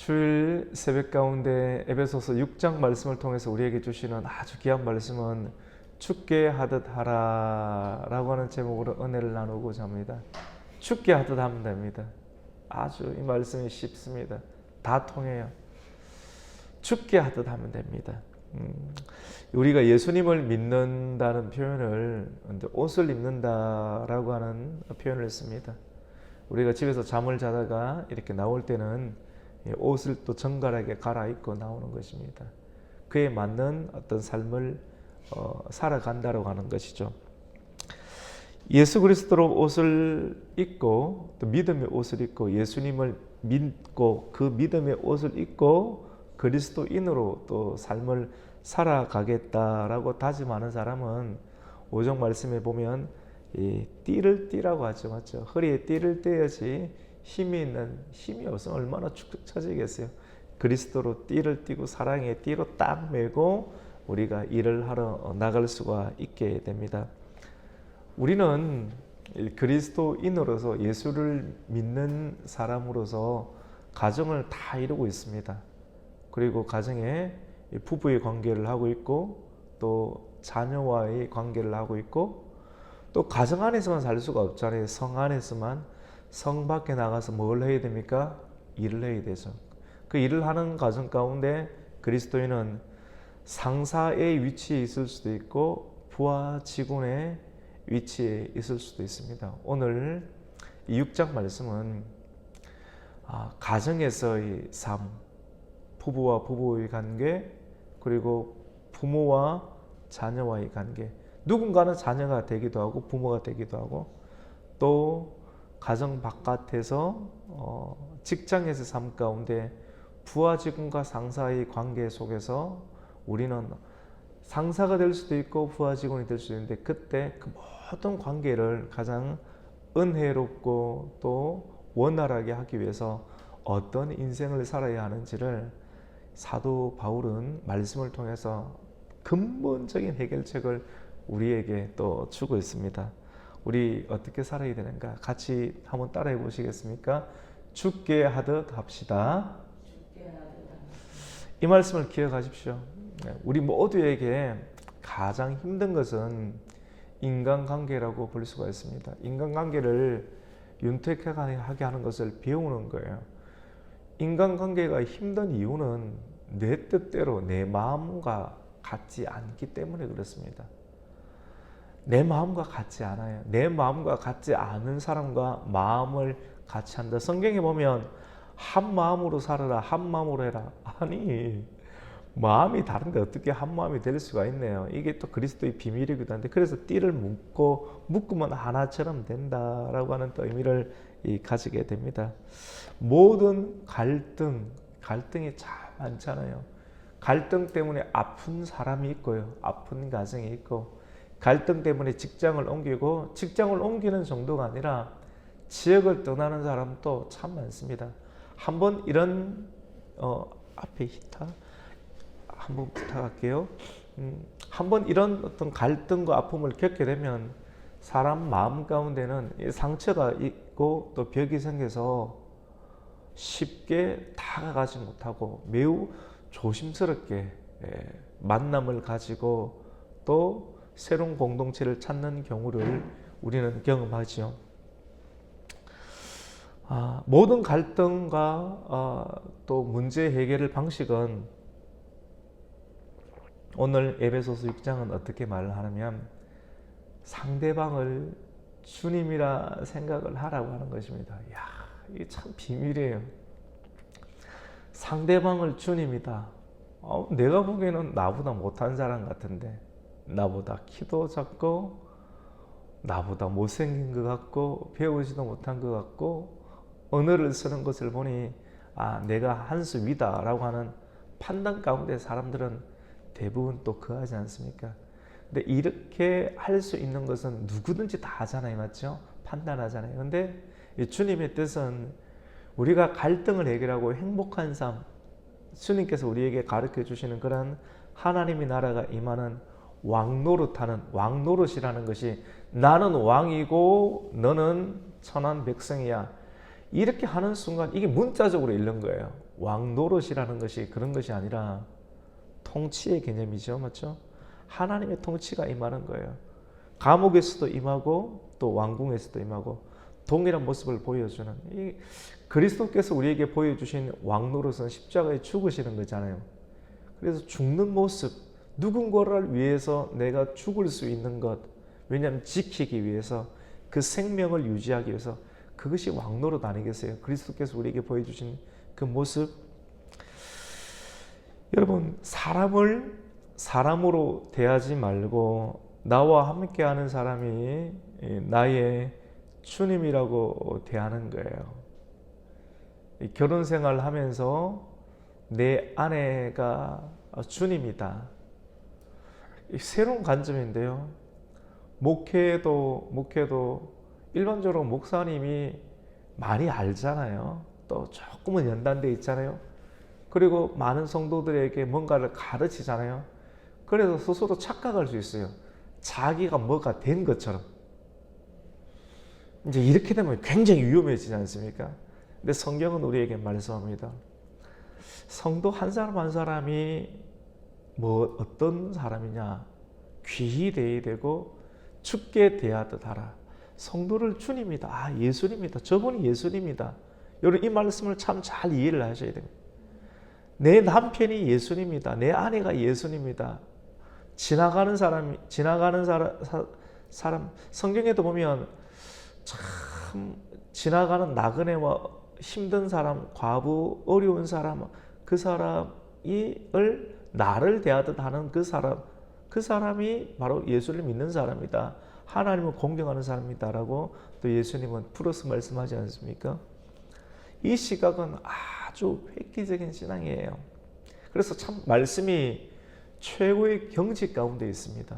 주일 새벽 가운데 에베소서 6장 말씀을 통해서 우리에게 주시는 아주 귀한 말씀은 죽게 하듯 하라 라고 하는 제목으로 은혜를 나누고자 합니다. 죽게 하듯 하면 됩니다. 아주 이 말씀이 쉽습니다. 다 통해요. 죽게 하듯 하면 됩니다. 우리가 예수님을 믿는다는 표현을 옷을 입는다라고 하는 표현을 씁니다. 우리가 집에서 잠을 자다가 이렇게 나올 때는 옷을 또 정갈하게 갈아입고 나오는 것입니다. 그에 맞는 어떤 삶을 살아간다고 하는 것이죠. 예수 그리스도로 옷을 입고 또 믿음의 옷을 입고 예수님을 믿고 그 믿음의 옷을 입고 그리스도인으로 또 삶을 살아가겠다라고 다짐하는 사람은 오종 말씀에 보면 이 띠를 띠라고 하죠, 맞죠? 허리에 띠를 떼야지 힘이 없으면 얼마나 축축 처지겠어요. 그리스도로 띠를 띠고 사랑의 띠로 딱 매고 우리가 일을 하러 나갈 수가 있게 됩니다. 우리는 그리스도인으로서 예수를 믿는 사람으로서 가정을 다 이루고 있습니다. 그리고 가정에 부부의 관계를 하고 있고 또 자녀와의 관계를 하고 있고 또 가정 안에서만 살 수가 없잖아요. 성 안에서만. 성 밖에 나가서 뭘 해야 됩니까? 일을 해야 되죠. 그 일을 하는 과정 가운데 그리스도인은 상사의 위치에 있을 수도 있고 부하 직원의 위치에 있을 수도 있습니다. 오늘 이 6장 말씀은 가정에서의 삶, 부부와 부부의 관계, 그리고 부모와 자녀와의 관계, 누군가는 자녀가 되기도 하고 부모가 되기도 하고 또 가정 바깥에서 직장에서 삶 가운데 부하 직원과 상사의 관계 속에서 우리는 상사가 될 수도 있고 부하 직원이 될 수도 있는데 그때 그 모든 관계를 가장 은혜롭고 또 원활하게 하기 위해서 어떤 인생을 살아야 하는지를 사도 바울은 말씀을 통해서 근본적인 해결책을 우리에게 또 주고 있습니다. 우리 어떻게 살아야 되는가? 같이 한번 따라해 보시겠습니까? 죽게 하듯 합시다. 이 말씀을 기억하십시오. 우리 모두에게 가장 힘든 것은 인간관계라고 볼 수가 있습니다. 인간관계를 윤택하게 하는 것을 배우는 거예요. 인간관계가 힘든 이유는 내 뜻대로 내 마음과 같지 않기 때문에 그렇습니다. 내 마음과 같지 않아요. 내 마음과 같지 않은 사람과 마음을 같이 한다. 성경에 보면 한 마음으로 살아라, 한 마음으로 해라. 아니, 마음이 다른데 어떻게 한 마음이 될 수가 있네요. 이게 또 그리스도의 비밀이기도 한데, 그래서 띠를 묶으면 하나처럼 된다라고 하는 또 의미를 가지게 됩니다. 모든 갈등이 참 많잖아요. 갈등 때문에 아픈 사람이 있고요, 아픈 가정이 있고, 갈등 때문에 직장을 옮기고 직장을 옮기는 정도가 아니라 지역을 떠나는 사람도 참 많습니다. 한번 이런 앞에 히타 한번 부탁할게요. 한번 이런 어떤 갈등과 아픔을 겪게 되면 사람 마음 가운데는 상처가 있고 또 벽이 생겨서 쉽게 다가가지 못하고 매우 조심스럽게 만남을 가지고 또 새로운 공동체를 찾는 경우를 우리는 경험하죠. 모든 갈등과 또 문제 해결의 방식은 오늘 에베소서 6장은 어떻게 말을 하냐면 상대방을 주님이라 생각을 하라고 하는 것입니다. 이야, 이게 참 비밀이에요. 상대방을 주님이다. 내가 보기에는 나보다 못한 사람 같은데, 나보다 키도 작고 나보다 못생긴 것 같고 배우지도 못한 것 같고 언어를 쓰는 것을 보니 내가 한 수 위다 라고 하는 판단 가운데 사람들은 대부분 또 그하지 않습니까? 근데 이렇게 할 수 있는 것은 누구든지 다 하잖아요, 맞죠? 판단하잖아요. 근데 주님의 뜻은 우리가 갈등을 해결하고 행복한 삶, 주님께서 우리에게 가르쳐 주시는 그런 하나님의 나라가 임하는 왕노릇하는, 왕노릇이라는 것이 나는 왕이고 너는 천한 백성이야, 이렇게 하는 순간 이게 문자적으로 읽는 거예요. 왕 노릇이라는 것이 그런 것이 아니라 통치의 개념이죠. 맞죠? 하나님의 통치가 임하는 거예요. 감옥에서도 임하고 또 왕궁에서도 임하고 동일한 모습을 보여주는, 이 그리스도께서 우리에게 보여주신 왕 노릇은 십자가에 죽으시는 거잖아요. 그래서 죽는 모습, 누군가를 위해서 내가 죽을 수 있는 것, 왜냐하면 지키기 위해서, 그 생명을 유지하기 위해서, 그것이 왕 노릇 아니겠어요? 그리스도께서 우리에게 보여주신 그 모습. 여러분, 사람을 사람으로 대하지 말고 나와 함께하는 사람이 나의 주님이라고 대하는 거예요. 결혼 생활을 하면서 내 아내가 주님이다. 새로운 관점인데요. 목회도 일반적으로 목사님이 많이 알잖아요. 또 조금은 연단돼 있잖아요. 그리고 많은 성도들에게 뭔가를 가르치잖아요. 그래서 스스로 착각할 수 있어요. 자기가 뭐가 된 것처럼. 이제 이렇게 되면 굉장히 위험해지지 않습니까? 근데 성경은 우리에게 말씀합니다. 성도 한 사람 한 사람이 어떤 사람이냐, 귀히 대해야 되고 죽게 대하듯 하라. 성도를 주님이다, 예수님이다, 저분이 예수님이다. 여러분, 이 말씀을 참 잘 이해를 하셔야 됩니다. 내 남편이 예수님이다, 내 아내가 예수님이다. 지나가는 사람, 성경에도 보면 참 지나가는 나그네와 힘든 사람, 과부, 어려운 사람, 그 사람을 나를 대하듯 하는 그 사람이 바로 예수를 믿는 사람이다. 하나님을 공경하는 사람이다라고 또 예수님은 풀어서 말씀하지 않습니까? 이 시각은 아주 획기적인 신앙이에요. 그래서 참 말씀이 최고의 경지 가운데 있습니다.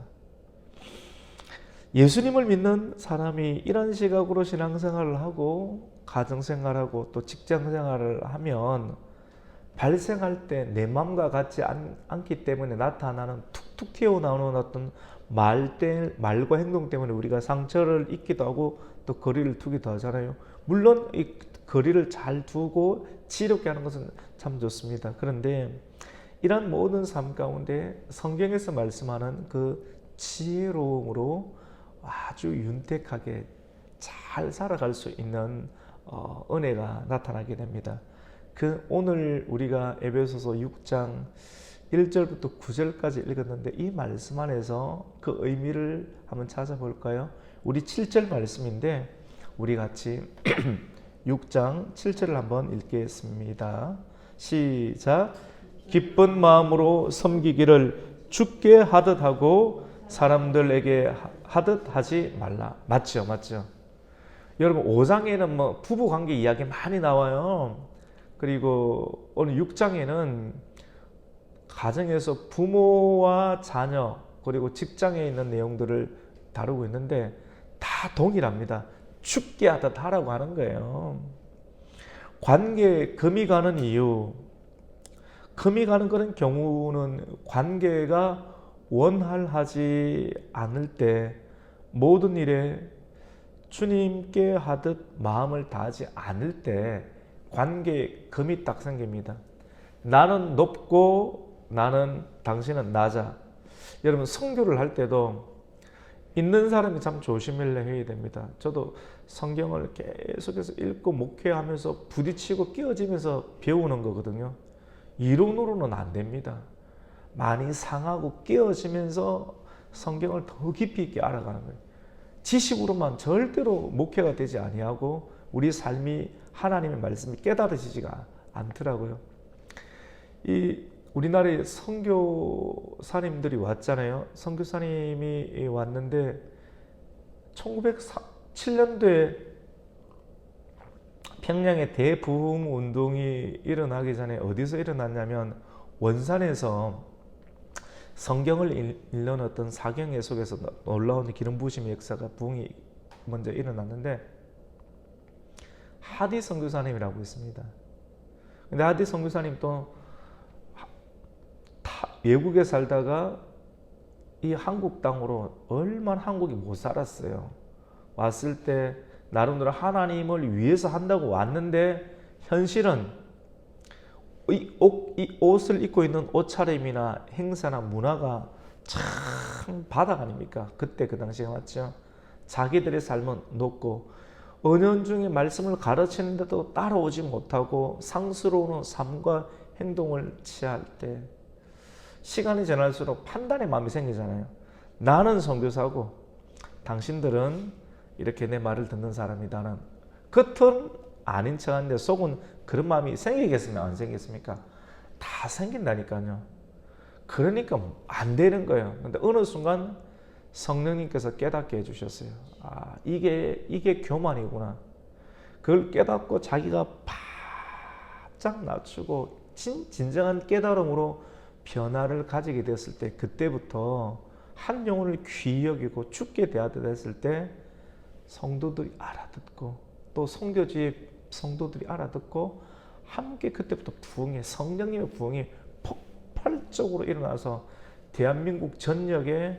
예수님을 믿는 사람이 이런 시각으로 신앙생활을 하고 가정생활하고 또 직장생활을 하면 발생할 때 내 마음과 같지 않기 때문에 나타나는 툭툭 튀어나오는 어떤 말과 행동 때문에 우리가 상처를 입기도 하고 또 거리를 두기도 하잖아요. 물론 이 거리를 잘 두고 지혜롭게 하는 것은 참 좋습니다. 그런데 이런 모든 삶 가운데 성경에서 말씀하는 그 지혜로움으로 아주 윤택하게 잘 살아갈 수 있는 은혜가 나타나게 됩니다. 오늘 우리가 에베소서 6장 1절부터 9절까지 읽었는데 이 말씀 안에서 그 의미를 한번 찾아볼까요? 우리 7절 말씀인데 우리 같이 6장 7절을 한번 읽겠습니다. 시작. 기쁜 마음으로 섬기기를 주께 하듯 하고 사람들에게 하듯 하지 말라. 맞죠? 여러분, 5장에는 부부 관계 이야기 많이 나와요. 그리고 오늘 6장에는 가정에서 부모와 자녀 그리고 직장에 있는 내용들을 다루고 있는데 다 동일합니다. 죽게 하듯 하라고 하는 거예요. 관계에 금이 가는 이유, 금이 가는 그런 경우는 관계가 원활하지 않을 때 모든 일에 주님께 하듯 마음을 다하지 않을 때 관계에 금이 딱 생깁니다. 나는 높고 당신은 낮아. 여러분, 선교를 할 때도 있는 사람이 참 조심을 해야 됩니다. 저도 성경을 계속해서 읽고 목회하면서 부딪히고 끼어지면서 배우는 거거든요. 이론으로는 안 됩니다. 많이 상하고 끼어지면서 성경을 더 깊이 있게 알아가는 거예요. 지식으로만 절대로 목회가 되지 아니하고 우리 삶이 하나님의 말씀이 깨달아지지가 않더라고요. 우리나라에 선교사님들이 왔잖아요. 선교사님이 왔는데 1907년도에 평양에 대부흥 운동이 일어나기 전에 어디서 일어났냐면 원산에서 성경을 읽는 어떤 사경회 속에서 놀라운 기름 부으심의 역사가 부흥이 먼저 일어났는데 하디 선교사님이라고 있습니다. 근데 하디 선교사님도 외국에 살다가 이 한국 땅으로 얼마나 한국이 못 살았어요. 왔을 때 나름대로 하나님을 위해서 한다고 왔는데 현실은 이 옷을 입고 있는 옷차림이나 행사나 문화가 참 바닥 아닙니까? 그때 그 당시에 맞죠? 자기들의 삶은 높고 은연중에 말씀을 가르치는데도 따라오지 못하고 상스러운 삶과 행동을 취할 때 시간이 지날수록 판단의 마음이 생기잖아요. 나는 선교사고 당신들은 이렇게 내 말을 듣는 사람이다는 겉은 아닌 척하는데 속은 그런 마음이 생기겠으면 안 생겼습니까? 다 생긴다니까요. 그러니까 안 되는 거예요. 근데 어느 순간 성령님께서 깨닫게 해주셨어요. 아, 이게 교만이구나. 그걸 깨닫고 자기가 바짝 낮추고 진정한 깨달음으로 변화를 가지게 됐을 때, 그때부터 한 영혼을 귀히 여기고 죽게 대하듯 했을 때 성도들이 알아듣고 또 선교지의 성도들이 알아듣고 함께 그때부터 부흥이, 성령님의 부흥이 폭발적으로 일어나서 대한민국 전역에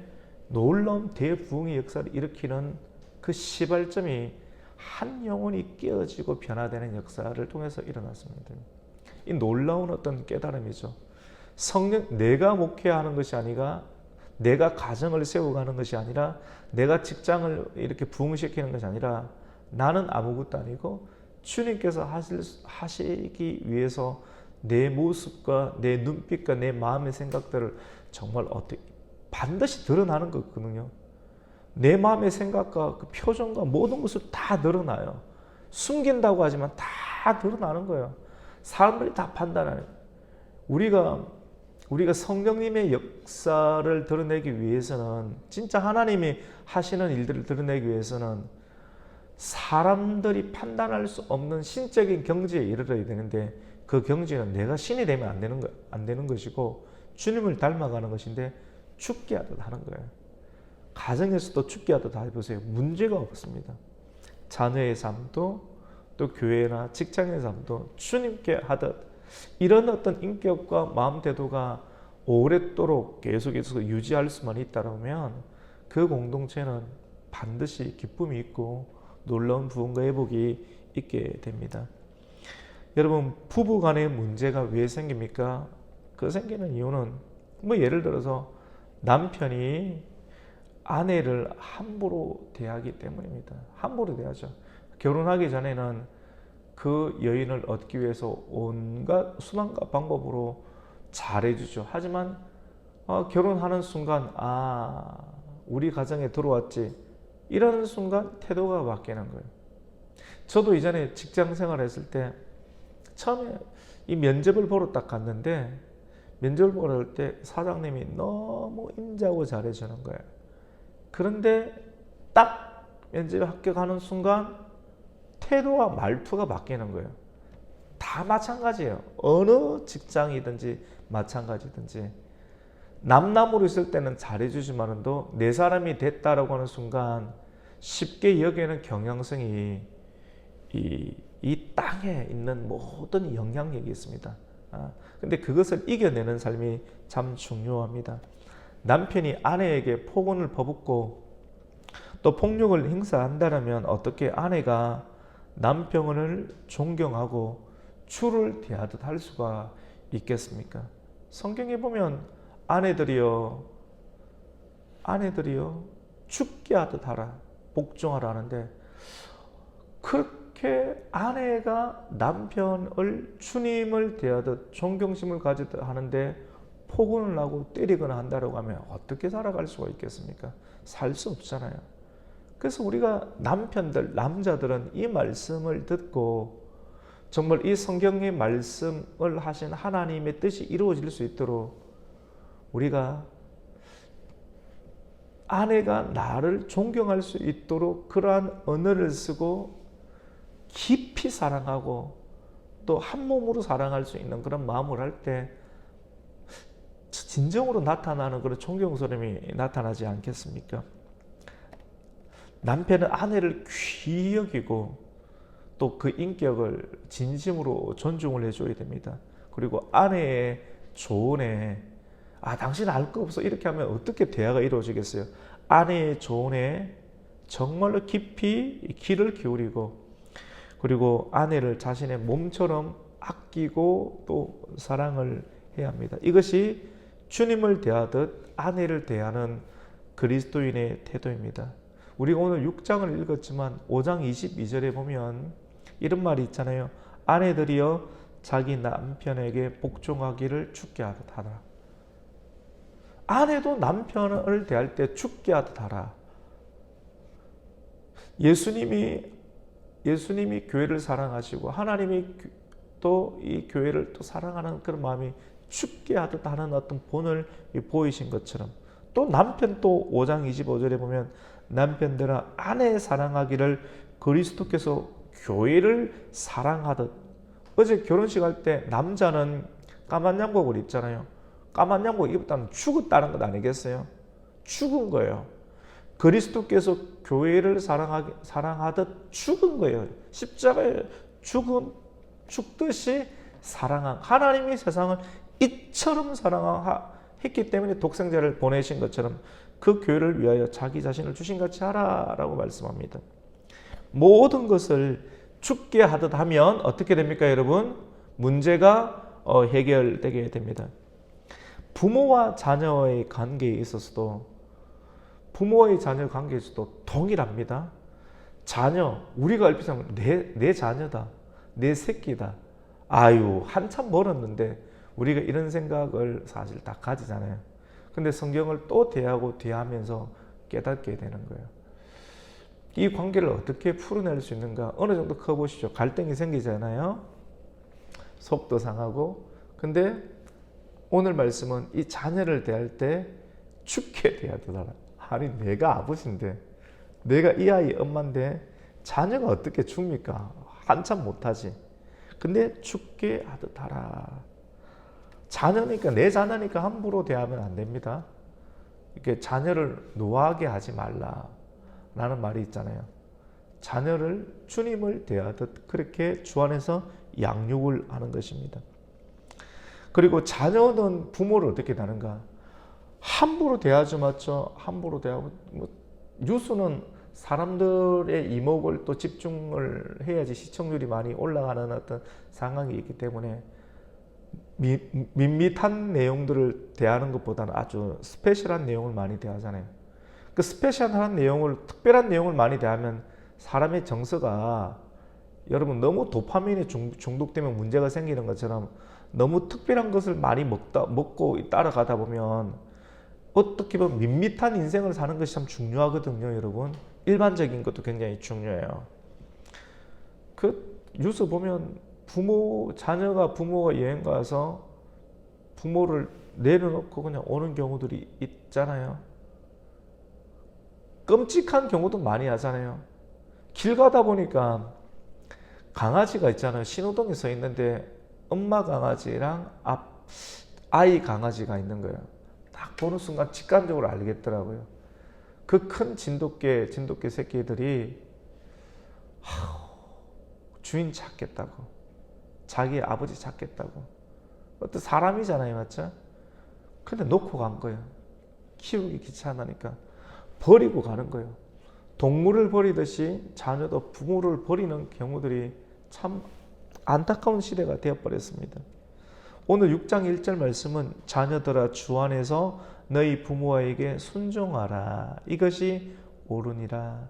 놀라운 대부흥의 역사를 일으키는 그 시발점이 한 영혼이 깨어지고 변화되는 역사를 통해서 일어났습니다. 이 놀라운 어떤 깨달음이죠. 성령, 내가 목회하는 것이 아니라, 내가 가정을 세워가는 것이 아니라, 내가 직장을 이렇게 부흥시키는 것이 아니라, 나는 아무것도 아니고 주님께서 하시기 위해서 내 모습과 내 눈빛과 내 마음의 생각들을 정말 어떻게 반드시 드러나는 거거든요. 내 마음의 생각과 그 표정과 모든 것을 다 드러나요. 숨긴다고 하지만 다 드러나는 거예요. 사람들이 다 판단하는. 우리가 성령님의 역사를 드러내기 위해서는, 진짜 하나님이 하시는 일들을 드러내기 위해서는 사람들이 판단할 수 없는 신적인 경지에 이르러야 되는데, 그 경지는 내가 신이 되면 안 되는 것이고 주님을 닮아가는 것인데 죽게 하듯 하는 거예요. 가정에서도 죽게 하듯 해보세요. 문제가 없습니다. 자녀의 삶도 또 교회나 직장의 삶도 주님께 하듯 이런 어떤 인격과 마음 태도가 오랫도록 계속해서 유지할 수만 있다면 그 공동체는 반드시 기쁨이 있고 놀라운 부흥과 회복이 있게 됩니다. 여러분, 부부 간의 문제가 왜 생깁니까? 그 생기는 이유는 예를 들어서 남편이 아내를 함부로 대하기 때문입니다. 함부로 대하죠. 결혼하기 전에는 그 여인을 얻기 위해서 온갖 수단과 방법으로 잘해주죠. 하지만 결혼하는 순간 우리 가정에 들어왔지, 이런 순간 태도가 바뀌는 거예요. 저도 이전에 직장 생활했을 때 처음에 이 면접을 보러 딱 갔는데, 면접을 보러 갈 때 사장님이 너무 인자하고 잘해주는 거예요. 그런데 딱 면접에 합격하는 순간 태도와 말투가 바뀌는 거예요. 다 마찬가지예요. 어느 직장이든지 마찬가지든지. 남남으로 있을 때는 잘해주지만도 내 사람이 됐다라고 하는 순간 쉽게 여기는 경향성이 이 땅에 있는 모든 영향력이 있습니다. 근데 그것을 이겨내는 삶이 참 중요합니다. 남편이 아내에게 폭언을 퍼붓고 또 폭력을 행사한다면 어떻게 아내가 남편을 존경하고 주를 대하듯 할 수가 있겠습니까? 성경에 보면 아내들이여 죽게 하듯 하라, 복종하라 하는데, 그렇게 아내가 남편을 주님을 대하듯 존경심을 가지듯 하는데 폭언을 하고 때리거나 한다고 하면 어떻게 살아갈 수가 있겠습니까? 살 수 없잖아요. 그래서 우리가 남자들은 이 말씀을 듣고 정말 이 성경의 말씀을 하신 하나님의 뜻이 이루어질 수 있도록, 우리가 아내가 나를 존경할 수 있도록 그러한 언어를 쓰고 깊이 사랑하고 또 한 몸으로 사랑할 수 있는 그런 마음을 할 때 진정으로 나타나는 그런 존경스러움이 나타나지 않겠습니까? 남편은 아내를 귀히 여기고 또 그 인격을 진심으로 존중을 해줘야 됩니다. 그리고 아내의 조언에 당신 알 거 없어, 이렇게 하면 어떻게 대화가 이루어지겠어요? 아내의 조언에 정말로 깊이 귀를 기울이고, 그리고 아내를 자신의 몸처럼 아끼고 또 사랑을 해야 합니다. 이것이 주님을 대하듯 아내를 대하는 그리스도인의 태도입니다. 우리가 오늘 6장을 읽었지만 5장 22절에 보면 이런 말이 있잖아요. 아내들이여 자기 남편에게 복종하기를 죽게 하듯 하라. 아내도 남편을 대할 때 죽게 하듯 하라. 예수님이 교회를 사랑하시고 하나님이 또 이 교회를 또 사랑하는 그런 마음이 죽게 하듯 하는 어떤 본을 보이신 것처럼 또 남편 또 5장 25절에 보면 남편들아 아내 사랑하기를 그리스도께서 교회를 사랑하듯. 어제 결혼식 할 때 남자는 까만 양복을 입잖아요. 까만 양복 입었다면 죽었다는 것 아니겠어요? 죽은 거예요. 그리스도께서 교회를 사랑하듯 죽은 거예요. 십자가에 죽듯이 사랑한 하나님이 세상을 이처럼 사랑했기 때문에 독생자를 보내신 것처럼 그 교회를 위하여 자기 자신을 주신 같이 하라라고 말씀합니다. 모든 것을 죽게 하듯 하면 어떻게 됩니까, 여러분? 문제가 해결되게 됩니다. 부모와 자녀의 관계에 있어서도 부모의 자녀 관계에서도 동일합니다. 자녀, 우리가 얼핏 하면 내 자녀다, 내 새끼다. 아유, 한참 멀었는데 우리가 이런 생각을 사실 다 가지잖아요. 근데 성경을 또 대하고 대하면서 깨닫게 되는 거예요. 이 관계를 어떻게 풀어낼 수 있는가? 어느 정도 커보시죠. 갈등이 생기잖아요. 속도 상하고. 근데 오늘 말씀은 이 자녀를 대할 때 죽게 대해야 되더라. 아니, 내가 아버지인데, 내가 이 아이 엄마인데 자녀가 어떻게 죽습니까? 한참 못하지. 근데 죽게 하듯 하라. 자녀니까, 내 자녀니까 함부로 대하면 안 됩니다. 이렇게 자녀를 노하게 하지 말라 라는 말이 있잖아요. 자녀를 주님을 대하듯 그렇게 주 안에서 양육을 하는 것입니다. 그리고 자녀는 부모를 어떻게 대하는가? 함부로 대하지 맞죠. 함부로 대하고, 뉴스는 사람들의 이목을 또 집중을 해야지 시청률이 많이 올라가는 어떤 상황이 있기 때문에 밋밋한 내용들을 대하는 것보다는 아주 스페셜한 내용을 많이 대하잖아요. 그 스페셜한 내용을, 특별한 내용을 많이 대하면 사람의 정서가, 여러분, 너무 도파민에 중독되면 문제가 생기는 것처럼 너무 특별한 것을 많이 먹고 따라가다 보면 어떻게 보면 밋밋한 인생을 사는 것이 참 중요하거든요, 여러분. 일반적인 것도 굉장히 중요해요. 그 뉴스 보면 자녀가 부모가 여행 가서 부모를 내려놓고 그냥 오는 경우들이 있잖아요. 끔찍한 경우도 많이 하잖아요. 길 가다 보니까 강아지가 있잖아요. 신호등에 서 있는데 엄마 강아지랑 아이 강아지가 있는 거예요. 딱 보는 순간 직감적으로 알겠더라고요. 그 큰 진돗개 새끼들이 주인 찾겠다고, 자기 아버지 찾겠다고. 어떤 사람이잖아요, 맞죠? 근데 놓고 간 거예요. 키우기 귀찮으니까 버리고 가는 거예요. 동물을 버리듯이 자녀도 부모를 버리는 경우들이 참 안타까운 시대가 되어버렸습니다. 오늘 6장 1절 말씀은 자녀들아 주 안에서 너희 부모에게 순종하라. 이것이 옳으니라.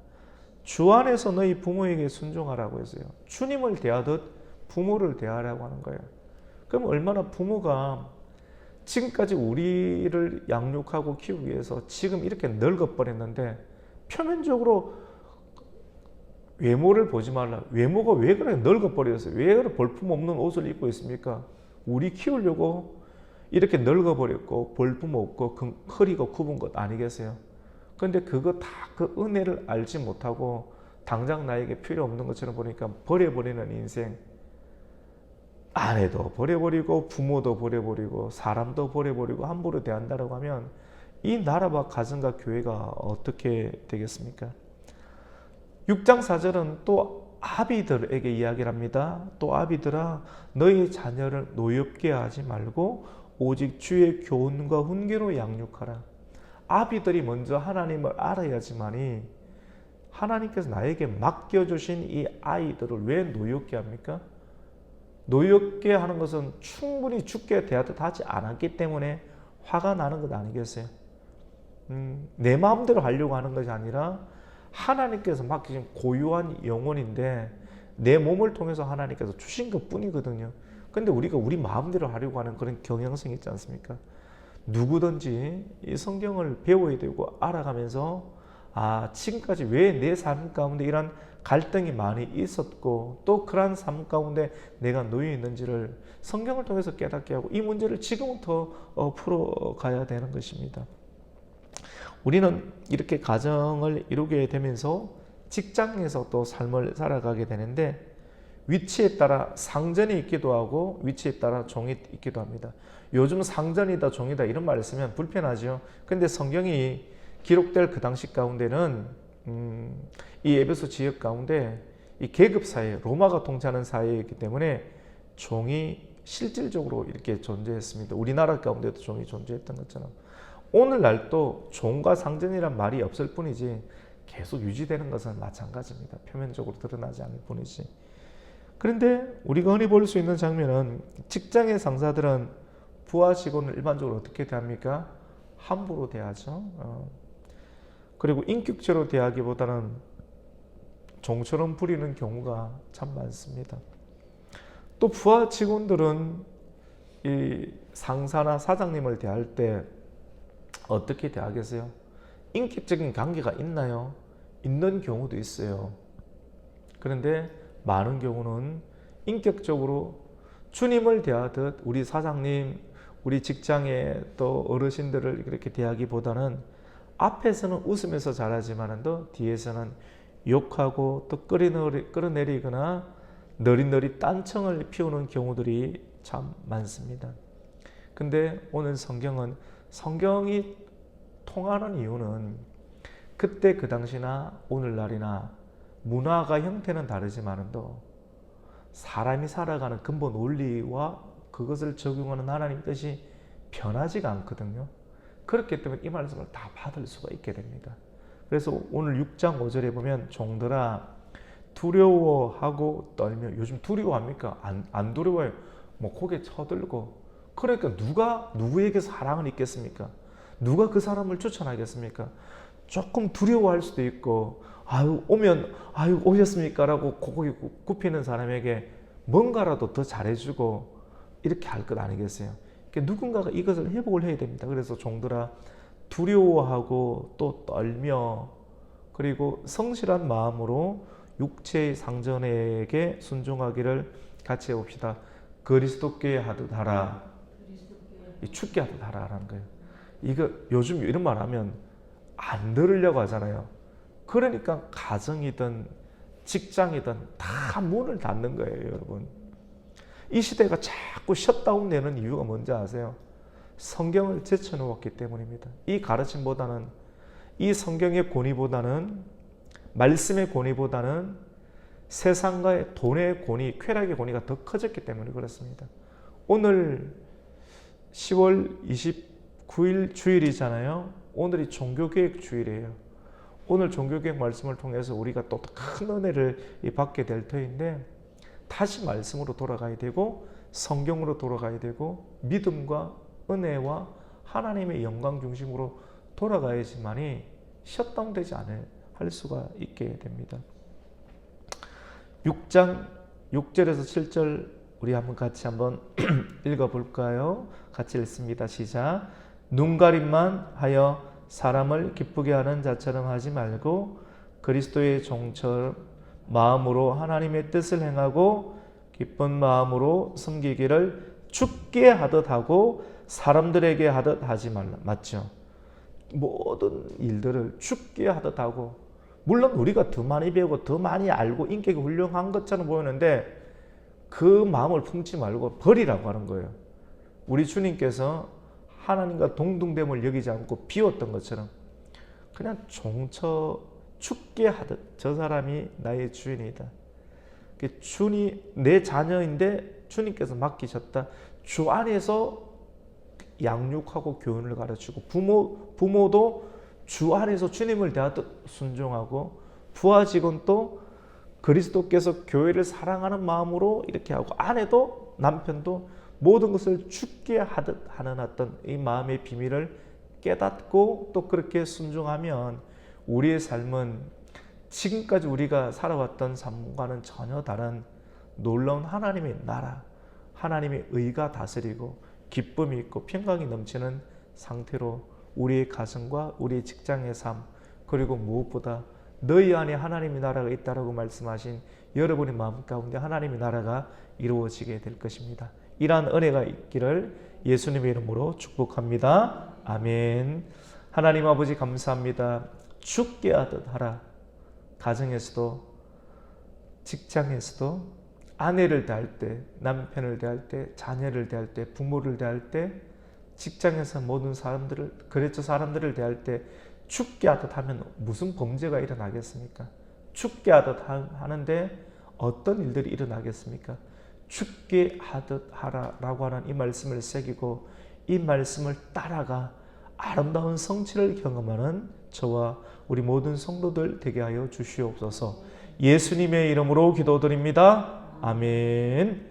주 안에서 너희 부모에게 순종하라고 했어요. 주님을 대하듯 부모를 대하라고 하는 거예요. 그럼 얼마나 부모가 지금까지 우리를 양육하고 키우기 위해서 지금 이렇게 늙어버렸는데 표면적으로 외모를 보지 말라. 외모가 왜 그렇게 늙어버렸어요? 왜 그렇게 볼품없는 옷을 입고 있습니까? 우리 키우려고 이렇게 늙어버렸고 볼품 없고 허리가 굽은 것 아니겠어요? 근데 그거 다 그 은혜를 알지 못하고 당장 나에게 필요 없는 것처럼 보니까 버려버리는 인생. 아내도 버려버리고 부모도 버려버리고 사람도 버려버리고 함부로 대한다고 하면 이 나라와 가정과 교회가 어떻게 되겠습니까? 6장 4절은 또 아비들에게 이야기를 합니다. 또 아비들아 너희 자녀를 노엽게 하지 말고 오직 주의 교훈과 훈계로 양육하라. 아비들이 먼저 하나님을 알아야지만이 하나님께서 나에게 맡겨주신 이 아이들을 왜 노엽게 합니까? 노엽게 하는 것은 충분히 죽게 대하듯 하지 않았기 때문에 화가 나는 것 아니겠어요? 내 마음대로 하려고 하는 것이 아니라 하나님께서 맡기신 고유한 영혼인데 내 몸을 통해서 하나님께서 주신 것 뿐이거든요. 근데 우리가 우리 마음대로 하려고 하는 그런 경향성이 있지 않습니까? 누구든지 이 성경을 배워야 되고 알아가면서 지금까지 왜 내 삶 가운데 이런 갈등이 많이 있었고 또 그러한 삶 가운데 내가 놓여 있는지를 성경을 통해서 깨닫게 하고 이 문제를 지금부터 풀어가야 되는 것입니다. 우리는 이렇게 가정을 이루게 되면서 직장에서 또 삶을 살아가게 되는데 위치에 따라 상전이 있기도 하고 위치에 따라 종이 있기도 합니다. 요즘 상전이다 종이다 이런 말을 쓰면 불편하죠. 근데 성경이 기록될 그 당시 가운데는 이 에베소 지역 가운데 이 계급 사회, 로마가 통치하는 사회이기 때문에 종이 실질적으로 이렇게 존재했습니다. 우리나라 가운데도 종이 존재했던 것처럼 오늘날도 종과 상전이란 말이 없을 뿐이지 계속 유지되는 것은 마찬가지입니다. 표면적으로 드러나지 않을 뿐이지. 그런데 우리가 흔히 볼 수 있는 장면은 직장의 상사들은 부하 직원을 일반적으로 어떻게 대합니까? 함부로 대하죠. 그리고 인격체로 대하기보다는 종처럼 부리는 경우가 참 많습니다. 또 부하 직원들은 이 상사나 사장님을 대할 때 어떻게 대하겠어요? 인격적인 관계가 있나요? 있는 경우도 있어요. 그런데 많은 경우는 인격적으로 주님을 대하듯 우리 사장님, 우리 직장의 또 어르신들을 이렇게 대하기보다는 앞에서는 웃으면서 잘하지만 또 뒤에서는 욕하고 또 끌어내리거나 너릿너릿 딴청을 피우는 경우들이 참 많습니다. 근데 오늘 성경이 통하는 이유는 그때 그 당시나 오늘날이나 문화가 형태는 다르지만도 사람이 살아가는 근본 원리와 그것을 적용하는 하나님 뜻이 변하지가 않거든요. 그렇기 때문에 이 말씀을 다 받을 수가 있게 됩니다. 그래서 오늘 6장 5절에 보면 종들아 두려워하고 떨며, 요즘 두려워합니까? 안 두려워요. 뭐 고개 쳐들고. 그러니까 누가 누구에게 사랑을 있겠습니까? 누가 그 사람을 추천하겠습니까? 조금 두려워할 수도 있고 오면 오셨습니까? 라고 고개 굽히는 사람에게 뭔가라도 더 잘해주고 이렇게 할 것 아니겠어요? 그러니까 누군가가 이것을 회복을 해야 됩니다. 그래서 종들아 두려워하고 또 떨며 그리고 성실한 마음으로 육체의 상전에게 순종하기를 같이 해봅시다. 그리스도께 하듯 하라. 죽게 하듯 하라라는 거예요. 이거 요즘 이런 말 하면 안 들으려고 하잖아요. 그러니까 가정이든 직장이든 다 문을 닫는 거예요, 여러분. 이 시대가 자꾸 셧다운 되는 이유가 뭔지 아세요? 성경을 제쳐놓았기 때문입니다. 이 가르침보다는, 이 성경의 권위보다는, 말씀의 권위보다는 세상과의 돈의 권위, 쾌락의 권위가 더 커졌기 때문에 그렇습니다. 오늘 10월 29일 주일이잖아요. 오늘이 종교개혁 주일이에요. 오늘 종교개혁 말씀을 통해서 우리가 또 큰 은혜를 받게 될 터인데 다시 말씀으로 돌아가야 되고 성경으로 돌아가야 되고 믿음과 은혜와 하나님의 영광 중심으로 돌아가야지만이 셧다운되지 할 수가 있게 됩니다. 6장 6절에서 7절 우리 같이 한번 읽어볼까요? 같이 읽습니다. 시작. 눈가림만 하여 사람을 기쁘게 하는 자처럼 하지 말고 그리스도의 종처럼 마음으로 하나님의 뜻을 행하고 기쁜 마음으로 섬기기를 죽게 하듯 하고 사람들에게 하듯 하지 말라. 맞죠? 모든 일들을 죽게 하듯 하고, 물론 우리가 더 많이 배우고 더 많이 알고 인격이 훌륭한 것처럼 보이는데 그 마음을 품지 말고 버리라고 하는 거예요. 우리 주님께서 하나님과 동등됨을 여기지 않고 비웠던 것처럼 그냥 종처 죽게 하듯 저 사람이 나의 주인이다. 주님 내 자녀인데 주님께서 맡기셨다. 주 안에서 양육하고 교훈을 가르치고 부모도 주 안에서 주님을 대하듯 순종하고 부하 직원도 그리스도께서 교회를 사랑하는 마음으로 이렇게 하고 아내도 남편도 모든 것을 죽게 하듯 하는 어떤 이 마음의 비밀을 깨닫고 또 그렇게 순종하면 우리의 삶은 지금까지 우리가 살아왔던 삶과는 전혀 다른 놀라운 하나님의 나라, 하나님의 의가 다스리고 기쁨이 있고 평강이 넘치는 상태로 우리의 가정과 우리의 직장의 삶, 그리고 무엇보다 너희 안에 하나님의 나라가 있다라고 말씀하신 여러분의 마음 가운데 하나님의 나라가 이루어지게 될 것입니다. 이러한 은혜가 있기를 예수님의 이름으로 축복합니다. 아멘. 하나님 아버지 감사합니다. 죽게 하듯 하라. 가정에서도 직장에서도 아내를 대할 때, 남편을 대할 때, 자녀를 대할 때, 부모를 대할 때, 직장에서 모든 사람들을, 거래처 사람들을 대할 때 죽게 하듯 하면 무슨 범죄가 일어나겠습니까? 죽게 하듯 하는데 어떤 일들이 일어나겠습니까? 죽게 하듯 하라라고 하는 이 말씀을 새기고 이 말씀을 따라가 아름다운 성취를 경험하는 저와 우리 모든 성도들 되게 하여 주시옵소서. 예수님의 이름으로 기도드립니다. 아멘.